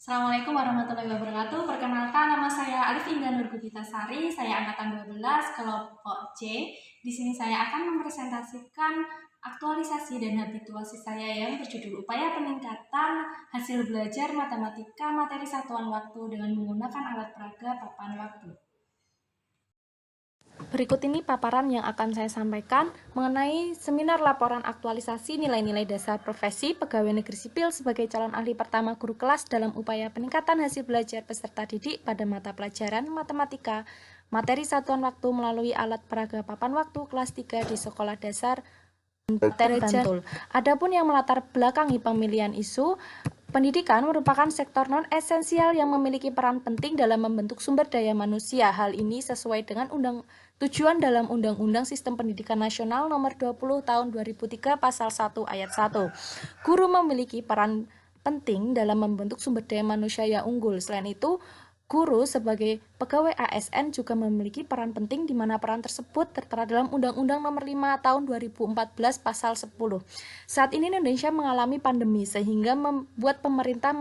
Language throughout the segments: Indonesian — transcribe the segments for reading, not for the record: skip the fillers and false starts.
Assalamualaikum warahmatullahi wabarakatuh. Perkenalkan, nama saya Alif Indah Nurbuditasari. Saya angkatan 12 kelompok C. Di sini saya akan mempresentasikan aktualisasi dan habituasi saya yang berjudul Upaya Peningkatan Hasil Belajar Matematika Materi Satuan Waktu dengan menggunakan alat peraga papan waktu. Berikut ini paparan yang akan saya sampaikan mengenai seminar laporan aktualisasi nilai-nilai dasar profesi pegawai negeri sipil sebagai calon ahli pertama guru kelas dalam upaya peningkatan hasil belajar peserta didik pada mata pelajaran matematika, materi satuan waktu melalui alat peraga papan waktu kelas 3 di sekolah dasar Bantul. Adapun yang melatar belakangi pemilihan isu, pendidikan merupakan sektor non-esensial yang memiliki peran penting dalam membentuk sumber daya manusia. Hal ini sesuai dengan tujuan dalam Undang-Undang Sistem Pendidikan Nasional Nomor 20 Tahun 2003 Pasal 1 Ayat 1. Guru memiliki peran penting dalam membentuk sumber daya manusia yang unggul. Selain itu, guru sebagai pegawai ASN juga memiliki peran penting di mana peran tersebut tertera dalam Undang-Undang Nomor 5 Tahun 2014 Pasal 10. Saat ini Indonesia mengalami pandemi sehingga membuat pemerintah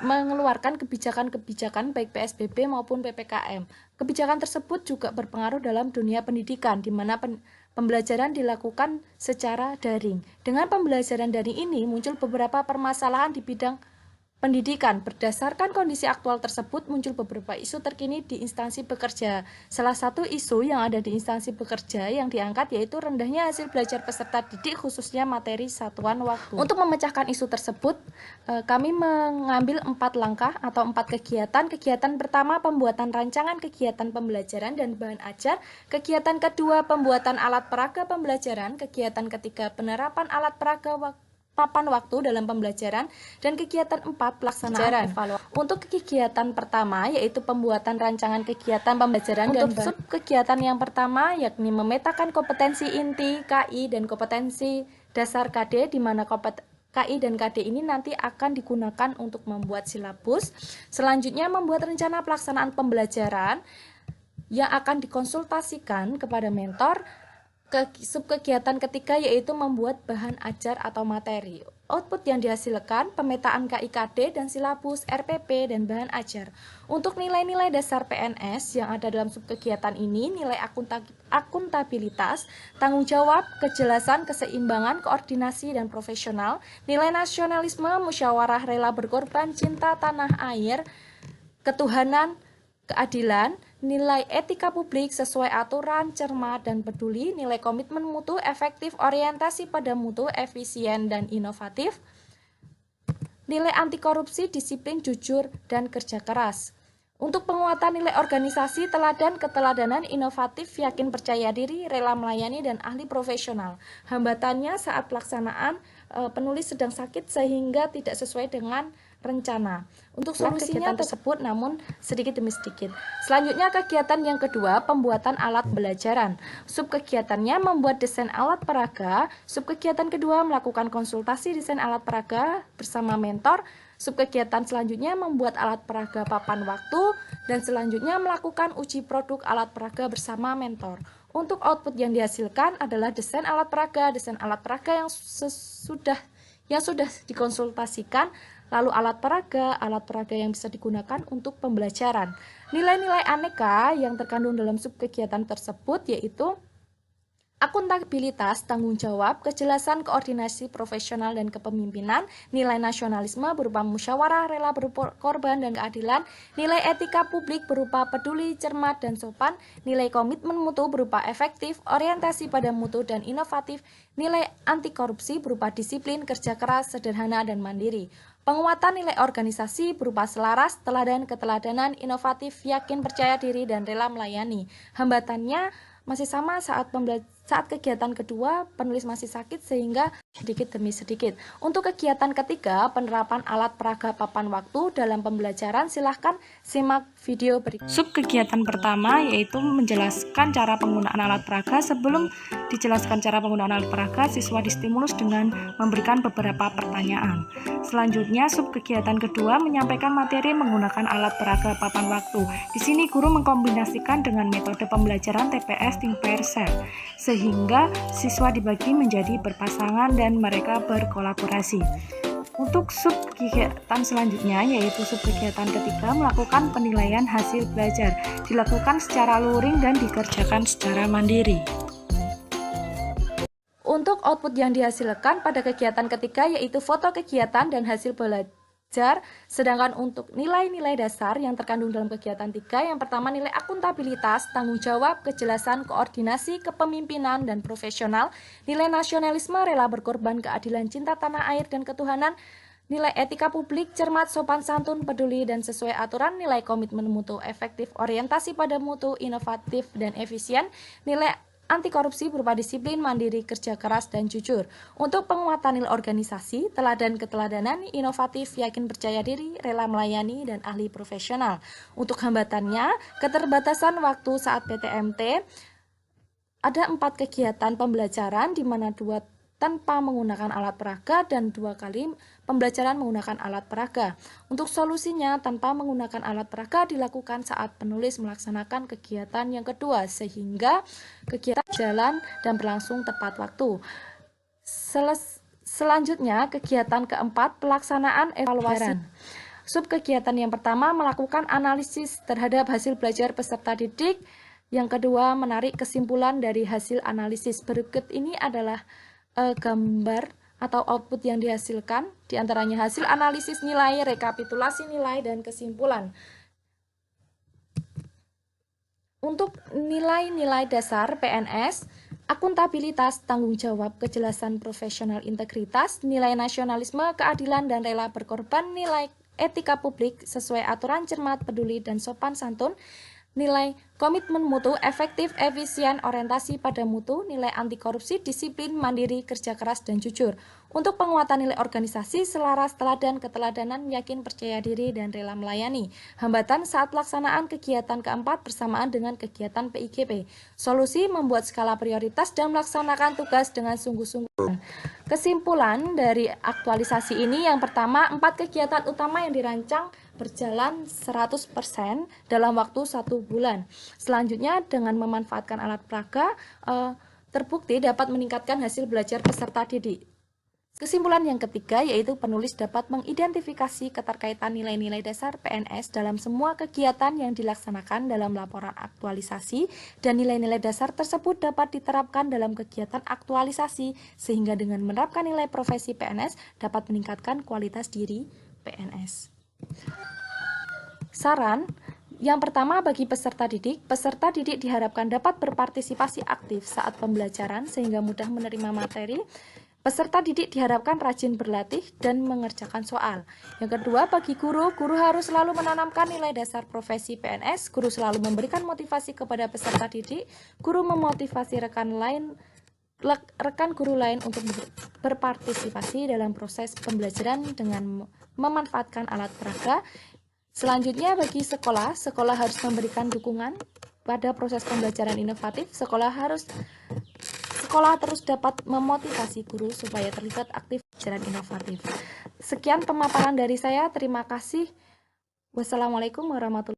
mengeluarkan kebijakan-kebijakan baik PSBB maupun PPKM. Kebijakan tersebut juga berpengaruh dalam dunia pendidikan, di mana pembelajaran dilakukan secara daring. Dengan pembelajaran daring ini muncul beberapa permasalahan di bidang pendidikan. Berdasarkan kondisi aktual tersebut, muncul beberapa isu terkini di instansi bekerja. Salah satu isu yang ada di instansi bekerja yang diangkat yaitu rendahnya hasil belajar peserta didik, khususnya materi satuan waktu. Untuk memecahkan isu tersebut, kami mengambil 4 langkah atau 4 kegiatan. Kegiatan pertama, pembuatan rancangan kegiatan pembelajaran dan bahan ajar. Kegiatan kedua, pembuatan alat peraga pembelajaran. Kegiatan ketiga, penerapan alat peraga papan waktu dalam pembelajaran, dan kegiatan 4 pelaksanaan evaluasi. Untuk kegiatan pertama yaitu pembuatan rancangan kegiatan pembelajaran dan sub kegiatan yang pertama yakni memetakan kompetensi inti KI dan kompetensi dasar KD, di mana KI dan KD ini nanti akan digunakan untuk membuat silabus. Selanjutnya membuat rencana pelaksanaan pembelajaran yang akan dikonsultasikan kepada mentor. Subkegiatan ketiga yaitu membuat bahan ajar atau materi. Output yang dihasilkan pemetaan KIKD dan silabus, RPP, dan bahan ajar. Untuk nilai-nilai dasar PNS yang ada dalam subkegiatan ini, nilai akuntabilitas, tanggung jawab, kejelasan, keseimbangan, koordinasi, dan profesional, nilai nasionalisme, musyawarah rela berkorban, cinta tanah air, ketuhanan, keadilan, nilai etika publik sesuai aturan, cermat dan peduli, nilai komitmen mutu, efektif, orientasi pada mutu, efisien dan inovatif, nilai anti korupsi, disiplin, jujur, dan kerja keras. Untuk penguatan nilai organisasi, teladan, keteladanan, inovatif, yakin percaya diri, rela melayani, dan ahli profesional. Hambatannya saat pelaksanaan, penulis sedang sakit sehingga tidak sesuai dengan rencana. Untuk solusinya tersebut namun sedikit demi sedikit. Selanjutnya kegiatan yang kedua, pembuatan alat pembelajaran. Subkegiatannya membuat desain alat peraga. Subkegiatan kedua melakukan konsultasi desain alat peraga bersama mentor. Subkegiatan selanjutnya membuat alat peraga papan waktu, dan selanjutnya melakukan uji produk alat peraga bersama mentor. Untuk output yang dihasilkan adalah desain alat peraga yang sudah dikonsultasikan, lalu alat peraga yang bisa digunakan untuk pembelajaran. Nilai-nilai aneka yang terkandung dalam subkegiatan tersebut yaitu akuntabilitas, tanggung jawab, kejelasan, koordinasi profesional dan kepemimpinan, nilai nasionalisme berupa musyawarah, rela berkorban dan keadilan, nilai etika publik berupa peduli, cermat, dan sopan, nilai komitmen mutu berupa efektif, orientasi pada mutu dan inovatif, nilai anti korupsi berupa disiplin, kerja keras, sederhana, dan mandiri. Penguatan nilai organisasi berupa selaras, teladan, keteladanan, inovatif, yakin, percaya diri, dan rela melayani. Hambatannya masih sama saat kegiatan kedua, penulis masih sakit sehingga sedikit demi sedikit. Untuk kegiatan ketiga, penerapan alat peraga papan waktu dalam pembelajaran, silahkan simak video berikut. Sub kegiatan pertama yaitu menjelaskan cara penggunaan alat peraga. Sebelum dijelaskan cara penggunaan alat peraga, siswa distimulus dengan memberikan beberapa pertanyaan. Selanjutnya, sub kegiatan kedua menyampaikan materi menggunakan alat peraga papan waktu. Di sini guru mengkombinasikan dengan metode pembelajaran TPS Think Pair Share, sehingga siswa dibagi menjadi berpasangan dan mereka berkolaborasi. Untuk sub kegiatan selanjutnya, yaitu sub kegiatan ketiga, melakukan penilaian hasil belajar, dilakukan secara luring dan dikerjakan secara mandiri. Untuk output yang dihasilkan pada kegiatan ketiga yaitu foto kegiatan dan hasil belajar, sedangkan untuk nilai-nilai dasar yang terkandung dalam kegiatan 3, yang pertama nilai akuntabilitas, tanggung jawab, kejelasan, koordinasi, kepemimpinan, dan profesional, nilai nasionalisme, rela berkorban, keadilan, cinta tanah air, dan ketuhanan, nilai etika publik, cermat, sopan santun, peduli, dan sesuai aturan, nilai komitmen mutu, efektif, orientasi pada mutu, inovatif, dan efisien, nilai anti korupsi berupa disiplin, mandiri, kerja keras, dan jujur. Untuk penguatan nilai organisasi, teladan keteladanan, inovatif, yakin percaya diri, rela melayani, dan ahli profesional. Untuk hambatannya, keterbatasan waktu saat PTMT, ada 4 kegiatan pembelajaran di mana 2 tanpa menggunakan alat peraga dan 2 kali pembelajaran menggunakan alat peraga. Untuk solusinya, tanpa menggunakan alat peraga dilakukan saat penulis melaksanakan kegiatan yang kedua, sehingga kegiatan jalan dan berlangsung tepat waktu. Selanjutnya, kegiatan keempat, pelaksanaan evaluasi. Sub kegiatan yang pertama, melakukan analisis terhadap hasil belajar peserta didik. Yang kedua, menarik kesimpulan dari hasil analisis. Berikut ini adalah gambar atau output yang dihasilkan, diantaranya hasil analisis nilai, rekapitulasi nilai, dan kesimpulan. Untuk nilai-nilai dasar PNS, akuntabilitas, tanggung jawab, kejelasan, profesional, integritas, nilai nasionalisme, keadilan, dan rela berkorban, nilai etika publik, sesuai aturan, cermat, peduli, dan sopan santun, nilai komitmen mutu, efektif, efisien, orientasi pada mutu, nilai anti korupsi, disiplin, mandiri, kerja keras, dan jujur. Untuk penguatan nilai organisasi, selaras, teladan, keteladanan, yakin, percaya diri, dan rela melayani. Hambatan saat pelaksanaan kegiatan keempat bersamaan dengan kegiatan PIGP. Solusi membuat skala prioritas dan melaksanakan tugas dengan sungguh-sungguh. Kesimpulan dari aktualisasi ini, yang pertama, 4 kegiatan utama yang dirancang berjalan 100% dalam waktu 1 bulan. Selanjutnya, dengan memanfaatkan alat peraga, terbukti dapat meningkatkan hasil belajar peserta didik. Kesimpulan yang ketiga yaitu penulis dapat mengidentifikasi keterkaitan nilai-nilai dasar PNS dalam semua kegiatan yang dilaksanakan dalam laporan aktualisasi, dan nilai-nilai dasar tersebut dapat diterapkan dalam kegiatan aktualisasi, sehingga dengan menerapkan nilai profesi PNS dapat meningkatkan kualitas diri PNS. Saran yang pertama, bagi peserta didik diharapkan dapat berpartisipasi aktif saat pembelajaran sehingga mudah menerima materi. Peserta didik diharapkan rajin berlatih dan mengerjakan soal. Yang kedua, bagi guru harus selalu menanamkan nilai dasar profesi PNS. Guru selalu memberikan motivasi kepada peserta didik. Guru memotivasi rekan guru lain untuk berpartisipasi dalam proses pembelajaran dengan memanfaatkan alat peraga. Selanjutnya, bagi sekolah harus memberikan dukungan pada proses pembelajaran inovatif. Sekolah terus dapat memotivasi guru supaya terlibat aktif pembelajaran inovatif. Sekian pemaparan dari saya. Terima kasih. Wassalamualaikum warahmatullahi wabarakatuh.